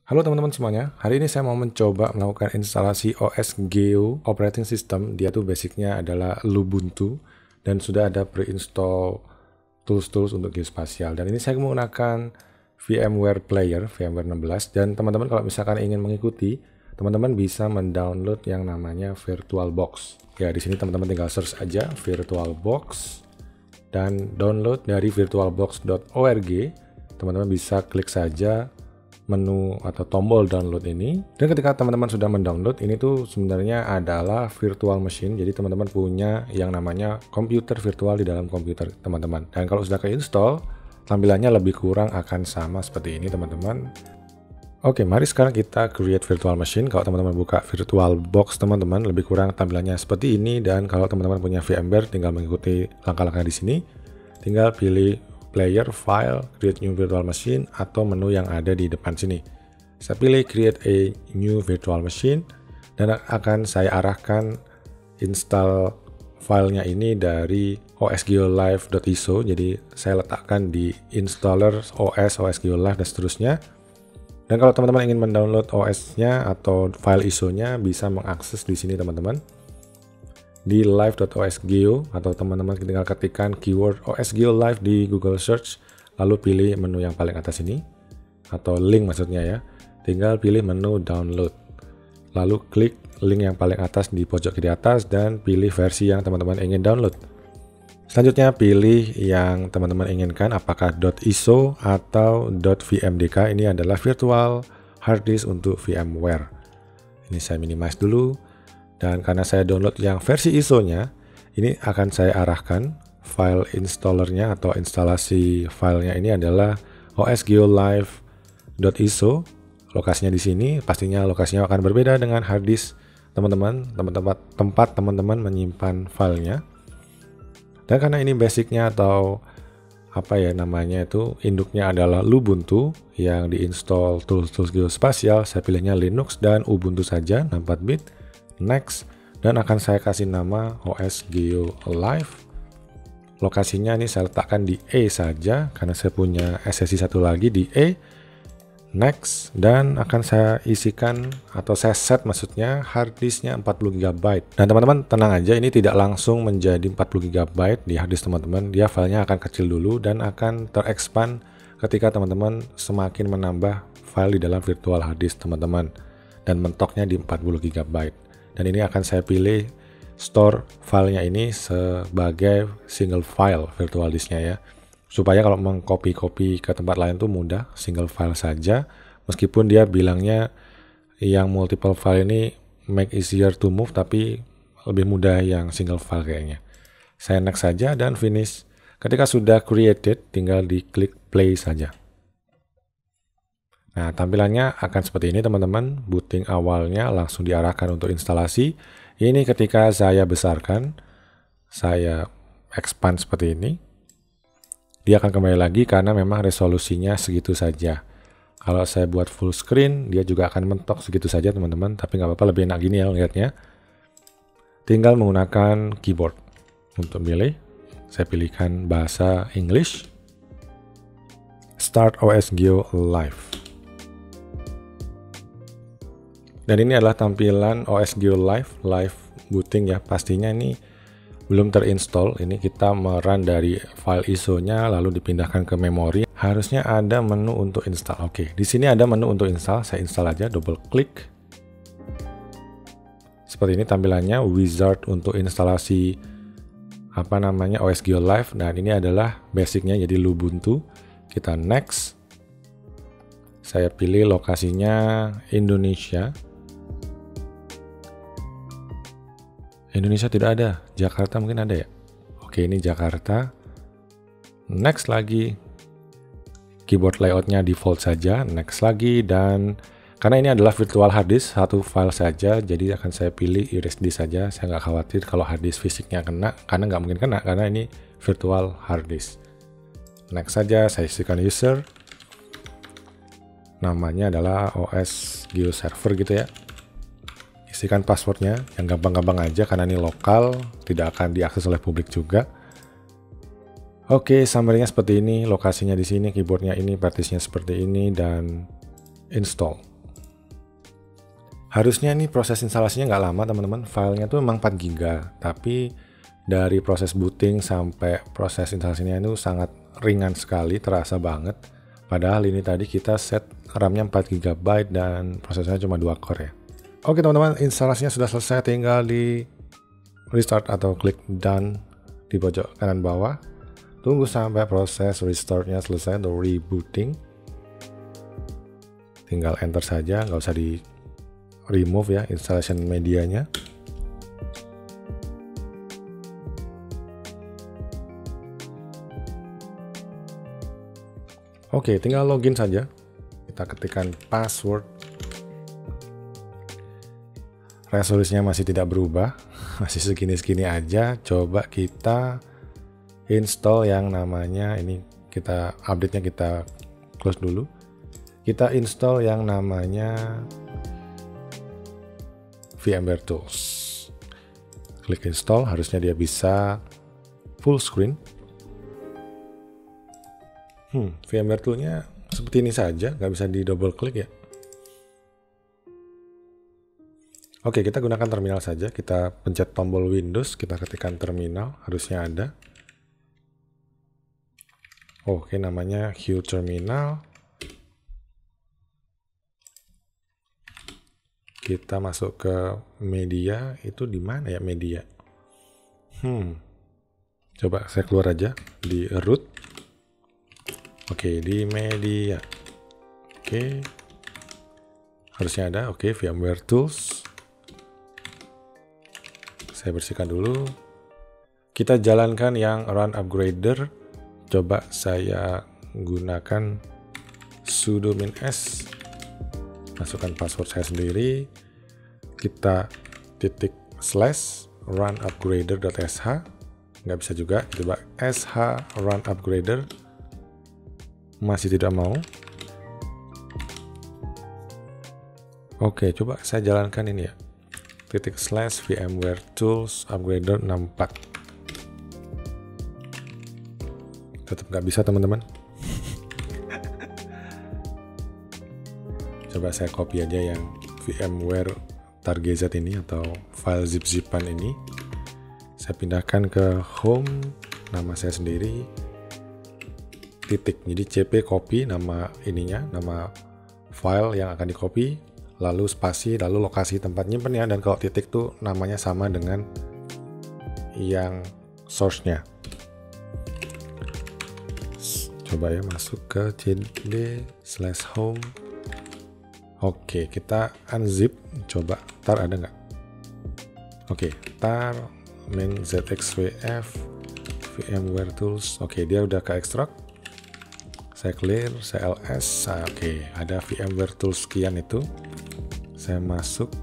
Halo teman-teman semuanya, hari ini saya mau mencoba melakukan instalasi OS Geo Operating System. Dia tuh basicnya adalah Lubuntu dan sudah ada pre-install tools-tools untuk geospasial. Dan ini saya menggunakan VMware Player, VMware 16. Dan teman-teman kalau misalkan ingin mengikuti, teman-teman bisa mendownload yang namanya VirtualBox. Ya, di sini teman-teman tinggal search aja VirtualBox dan download dari virtualbox.org. Teman-teman bisa klik saja menu atau tombol download ini, dan ketika teman-teman sudah mendownload, ini tuh sebenarnya adalah virtual machine. Jadi teman-teman punya yang namanya komputer virtual di dalam komputer teman-teman, dan kalau sudah keinstall, tampilannya lebih kurang akan sama seperti ini teman-teman. Oke, mari sekarang kita create virtual machine. Kalau teman-teman buka VirtualBox teman-teman, lebih kurang tampilannya seperti ini. Dan kalau teman-teman punya VMware, tinggal mengikuti langkah-langkah di sini. Tinggal pilih Player, File, Create New Virtual Machine, atau menu yang ada di depan sini. Saya pilih Create a New Virtual Machine, dan akan saya arahkan install filenya ini dari osgeolive.iso. Jadi saya letakkan di installer OS geolive dan seterusnya. Dan kalau teman-teman ingin mendownload OS-nya atau file ISO-nya, bisa mengakses di sini teman-teman, di live.osgeo, atau teman-teman tinggal ketikkan keyword osgeolive di Google Search, lalu pilih menu yang paling atas ini, atau link maksudnya ya. Tinggal pilih menu download, lalu klik link yang paling atas di pojok kiri atas dan pilih versi yang teman-teman ingin download. Selanjutnya pilih yang teman-teman inginkan, apakah .iso atau .vmdk. Ini adalah virtual hard disk untuk VMware. Ini saya minimize dulu. Dan karena saya download yang versi ISO-nya, ini akan saya arahkan file installernya atau instalasi filenya ini adalah osgeolive.iso. Lokasinya di sini, pastinya lokasinya akan berbeda dengan hard disk teman-teman, tempat teman-teman menyimpan filenya. Dan karena ini basicnya atau apa ya namanya itu, induknya adalah Lubuntu yang diinstal tools-tools geospasial, saya pilihnya Linux dan Ubuntu saja 64 bit. Next, dan akan saya kasih nama OS Geo Live. Lokasinya ini saya letakkan di E saja karena saya punya SSD satu lagi di E. Next, dan akan saya isikan atau saya set maksudnya hard disknya 40 GB. Dan teman-teman tenang aja, ini tidak langsung menjadi 40 GB di hard disk teman-teman. Dia filenya akan kecil dulu dan akan terexpand ketika teman-teman semakin menambah file di dalam virtual hard disk teman-teman, dan mentoknya di 40 GB. Dan ini akan saya pilih store filenya ini sebagai single file virtual disknya ya. Supaya kalau mengcopy-copy ke tempat lain tuh mudah, single file saja. Meskipun dia bilangnya yang multiple file ini make easier to move, tapi lebih mudah yang single file kayaknya. Saya next saja dan finish. Ketika sudah created, tinggal diklik play saja. Nah, tampilannya akan seperti ini teman-teman. Booting awalnya langsung diarahkan untuk instalasi. Ini ketika saya besarkan, saya expand seperti ini, dia akan kembali lagi karena memang resolusinya segitu saja. Kalau saya buat full screen, dia juga akan mentok segitu saja teman-teman, tapi nggak apa-apa, lebih enak gini ya lihatnya. Tinggal menggunakan keyboard untuk pilih. Saya pilihkan bahasa English. Start OS Geo Live. Dan ini adalah tampilan OS Geo Live booting ya. Pastinya ini belum terinstall. Ini kita merun dari file ISO-nya lalu dipindahkan ke memori. Harusnya ada menu untuk install. Oke, di sini ada menu untuk install. Saya install aja, double klik. Seperti ini tampilannya, wizard untuk instalasi apa namanya OS Geo Live. Dan ini adalah basicnya jadi Lubuntu. Kita next. Saya pilih lokasinya Indonesia. Indonesia tidak ada, Jakarta mungkin ada ya. Oke, ini Jakarta. Next lagi, keyboard layoutnya default saja. Next lagi, dan karena ini adalah virtual hard disk, satu file saja, jadi akan saya pilih erase disk saja. Saya nggak khawatir kalau hard disk fisiknya kena, karena nggak mungkin kena, karena ini virtual hard disk. Next saja, saya isikan user. Namanya adalah OS Geo Server gitu ya. Isikan passwordnya yang gampang-gampang aja karena ini lokal, tidak akan diakses oleh publik juga. Oke, summary-nya seperti ini, lokasinya di sini, keyboardnya ini, partitionnya seperti ini, dan install. Harusnya ini proses instalasinya nggak lama teman-teman, filenya tuh memang 4 GB, tapi dari proses booting sampai proses instalasinya itu sangat ringan sekali, terasa banget. Padahal ini tadi kita set RAM-nya 4 GB dan prosesnya cuma 2 core ya. Oke teman-teman, instalasinya sudah selesai, tinggal di restart atau klik done di pojok kanan bawah. Tunggu sampai proses restartnya selesai atau rebooting. Tinggal enter saja, nggak usah di remove ya installation medianya. Oke, tinggal login saja. Kita ketikkan password. Resolusinya masih tidak berubah, masih segini-segini aja. Coba kita install yang namanya, ini kita update-nya kita close dulu. Kita install yang namanya VMware Tools. Klik install, harusnya dia bisa full screen. VMware Tool-nya seperti ini saja, nggak bisa di double klik ya. Oke, kita gunakan terminal saja. Kita pencet tombol Windows, kita ketikkan terminal, harusnya ada. Oke, namanya Hue Terminal. Kita masuk ke media, itu di mana ya media? Coba saya keluar aja di root. Oke, di media. Oke. Harusnya ada. Oke, VMware Tools. Saya bersihkan dulu. Kita jalankan yang Run Upgrader. Coba saya gunakan sudo -s. Masukkan password saya sendiri. Kita /runupgrader.sh. Nggak bisa juga. Coba sh run upgrader. Masih tidak mau. Oke, coba saya jalankan ini ya. /VMware Tools Upgrader 64. Tetap nggak bisa teman-teman. Coba saya copy aja yang VMware targz ini atau file zip-zipan ini. Saya pindahkan ke home, nama saya sendiri. Titik, jadi cp copy nama ininya, nama file yang akan di copy, lalu spasi, lalu lokasi tempat nyimpennya, dan kalau titik tuh namanya sama dengan yang source-nya. Coba ya masuk ke cd/home. Oke, kita unzip, coba tar ada nggak? Oke, tar main zxvf VMware Tools. Oke, dia udah ke ekstrak. Saya clear, saya ls. Oke, ada VMware Tools sekian itu. Saya masuk.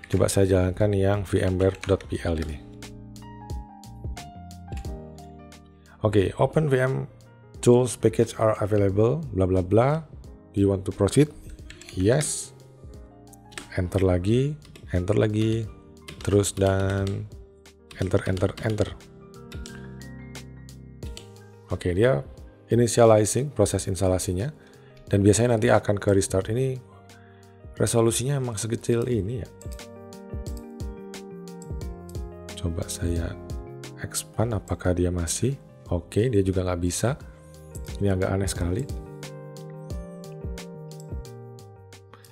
Coba saya jalankan yang vmware.pl ini. Oke, open VM tools package are available, bla bla bla. Do you want to proceed? Yes. Enter lagi, terus dan enter. Oke, dia initializing proses instalasinya, dan biasanya nanti akan ke restart. Ini resolusinya emang sekecil ini ya. Coba saya expand, apakah dia masih? Oke, dia juga nggak bisa. Ini agak aneh sekali.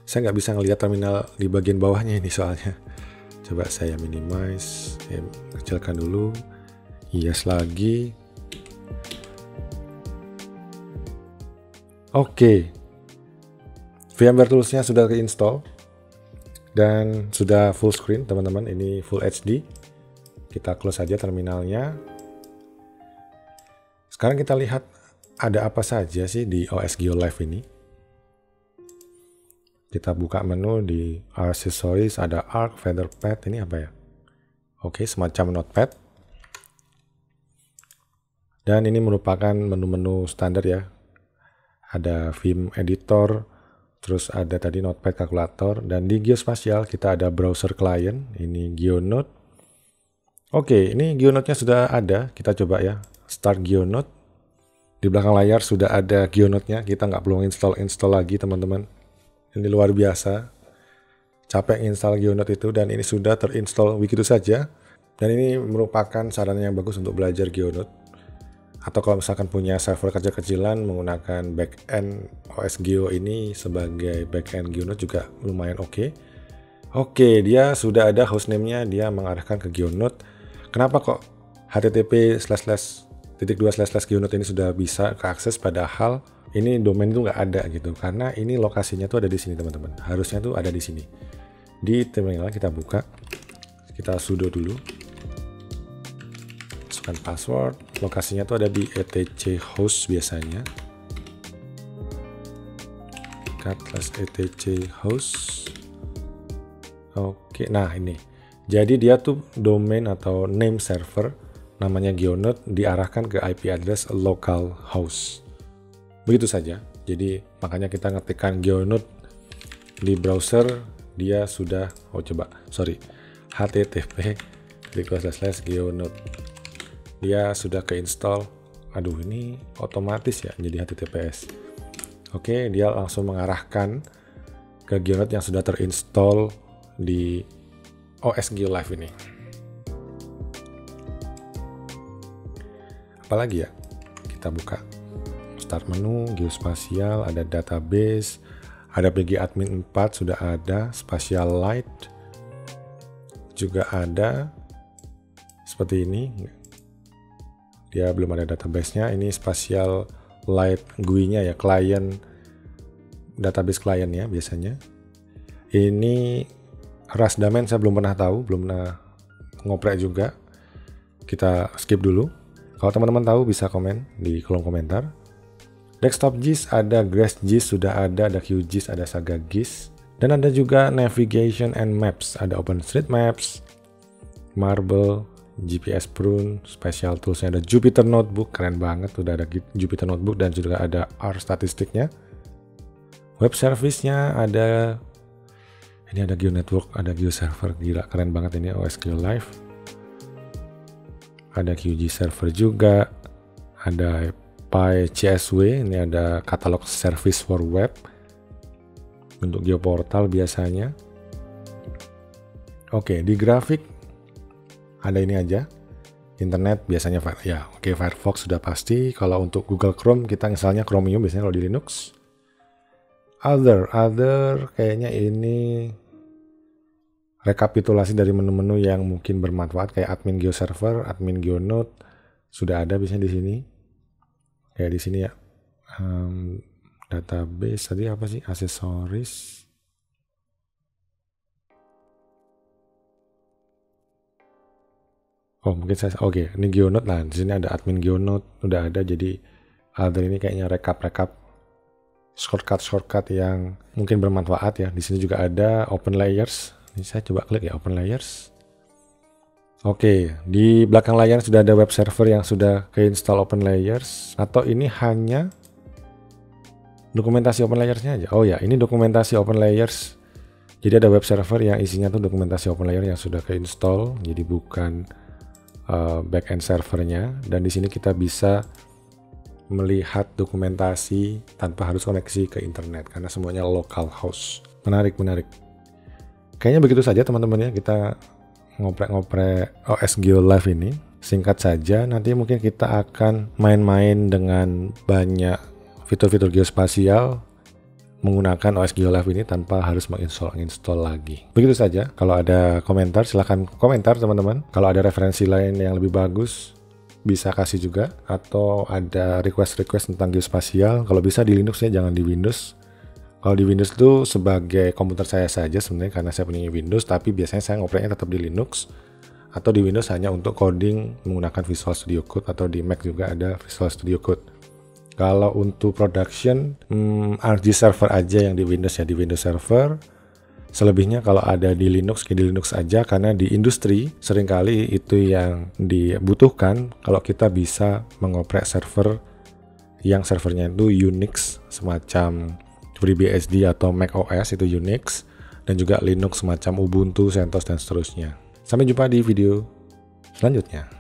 Saya nggak bisa ngelihat terminal di bagian bawahnya ini soalnya. Coba saya minimize, saya kecilkan dulu. Yes lagi. Oke, VMware Tools-nya sudah keinstall dan sudah full screen teman-teman. Ini full HD. Kita close saja terminalnya. Sekarang kita lihat ada apa saja sih di OS Geo Live ini. Kita buka menu di Accessories, ada Arc, Featherpad, ini apa ya? Oke, semacam notepad. Dan ini merupakan menu-menu standar ya. Ada Vim Editor, terus ada tadi Notepad kalkulator, dan di Geospatial kita ada browser client, ini GeoNote. Oke, ini GeoNote-nya sudah ada, kita coba ya, start GeoNote. Di belakang layar sudah ada GeoNote-nya, kita nggak perlu install lagi teman-teman. Ini luar biasa. Capek install GeoNote itu, dan ini sudah terinstall begitu saja. Dan ini merupakan saran yang bagus untuk belajar GeoNote. Atau kalau misalkan punya server kecil-kecilan menggunakan backend OS Geo ini sebagai backend GeoNote juga lumayan oke. Oke, dia sudah ada hostname-nya, dia mengarahkan ke GeoNote. Kenapa kok http://geonote ini sudah bisa keakses, padahal ini domain itu nggak ada gitu? Karena ini lokasinya tuh ada di sini teman-teman. Harusnya tuh ada di sini. Di terminal kita buka, kita sudo dulu, masukkan password, lokasinya tuh ada di etc host biasanya, /etc host. Oke, nah ini, jadi dia tuh domain atau name server namanya GeoNote diarahkan ke IP address localhost. Begitu saja. Jadi makanya kita ngetikkan GeoNote di browser, dia sudah, http://geonote, dia sudah keinstall. Aduh, ini otomatis ya jadi HTTPS. Oke, dia langsung mengarahkan ke GeoNote yang sudah terinstall di OS Geo Live ini. Apalagi ya, kita buka start menu, geospasial, ada database, ada PG admin 4 sudah ada, spatial light juga ada, seperti ini. Dia belum ada database-nya. Ini spatial light GUI-nya ya, client, database client ya biasanya. Ini Rust daemon saya belum pernah tahu, belum pernah ngoprek juga. Kita skip dulu. Kalau teman-teman tahu bisa komen di kolom komentar. Desktop GIS ada, Grass GIS sudah ada QGIS, ada Saga GIS, dan ada juga Navigation and Maps, ada OpenStreetMaps, Marble, GPS Prune, Special Tools-nya ada Jupyter Notebook, keren banget, sudah ada Jupyter Notebook, dan juga ada R statistiknya. Web Service-nya ada, ini ada GeoNetwork, ada GeoServer, gila keren banget ini OS Geo Live. Ada QG Server juga, ada PyCSW, ini ada katalog service for web untuk geoportal biasanya. Oke, di grafik ada ini aja, internet biasanya ya. Oke, Firefox sudah pasti. Kalau untuk Google Chrome kita misalnya Chromium biasanya kalau di Linux. Other kayaknya ini rekapitulasi dari menu-menu yang mungkin bermanfaat kayak admin GeoServer, admin GeoNote sudah ada biasanya di sini. Kayak di sini ya, database tadi apa sih, aksesoris, mungkin saya, oke, ini GeoNote. Nah, di sini ada admin GeoNote udah ada. Jadi other ini kayaknya rekap shortcut yang mungkin bermanfaat ya. Di sini juga ada Open Layers. Ini saya coba klik ya, Open Layers. Oke, di belakang layar sudah ada web server yang sudah keinstall Open Layers, atau ini hanya dokumentasi Open Layers-nya aja. Oh ya, ini dokumentasi Open Layers. Jadi ada web server yang isinya tuh dokumentasi Open Layers yang sudah keinstall, jadi bukan backend servernya. Dan di sini kita bisa melihat dokumentasi tanpa harus koneksi ke internet karena semuanya localhost. Menarik. Kayaknya begitu saja teman-teman ya, kita ngoprek OS Geo Live ini. Singkat saja, nanti mungkin kita akan main-main dengan banyak fitur-fitur geospasial menggunakan OS Geo Live ini tanpa harus menginstall lagi. Begitu saja. Kalau ada komentar silahkan komentar teman-teman. Kalau ada referensi lain yang lebih bagus bisa kasih juga, atau ada request tentang geospasial, kalau bisa di Linux ya, jangan di Windows. Kalau di Windows itu sebagai komputer saya saja sebenarnya, karena saya punya Windows, tapi biasanya saya ngopreknya tetap di Linux, atau di Windows hanya untuk coding menggunakan Visual Studio Code, atau di Mac juga ada Visual Studio Code. Kalau untuk production, RG Server aja yang di Windows ya, di Windows Server. Selebihnya kalau ada di Linux, di Linux aja, karena di industri seringkali itu yang dibutuhkan kalau kita bisa mengoprek server yang servernya itu Unix semacam FreeBSD atau macOS itu Unix, dan juga Linux semacam Ubuntu, CentOS, dan seterusnya. Sampai jumpa di video selanjutnya.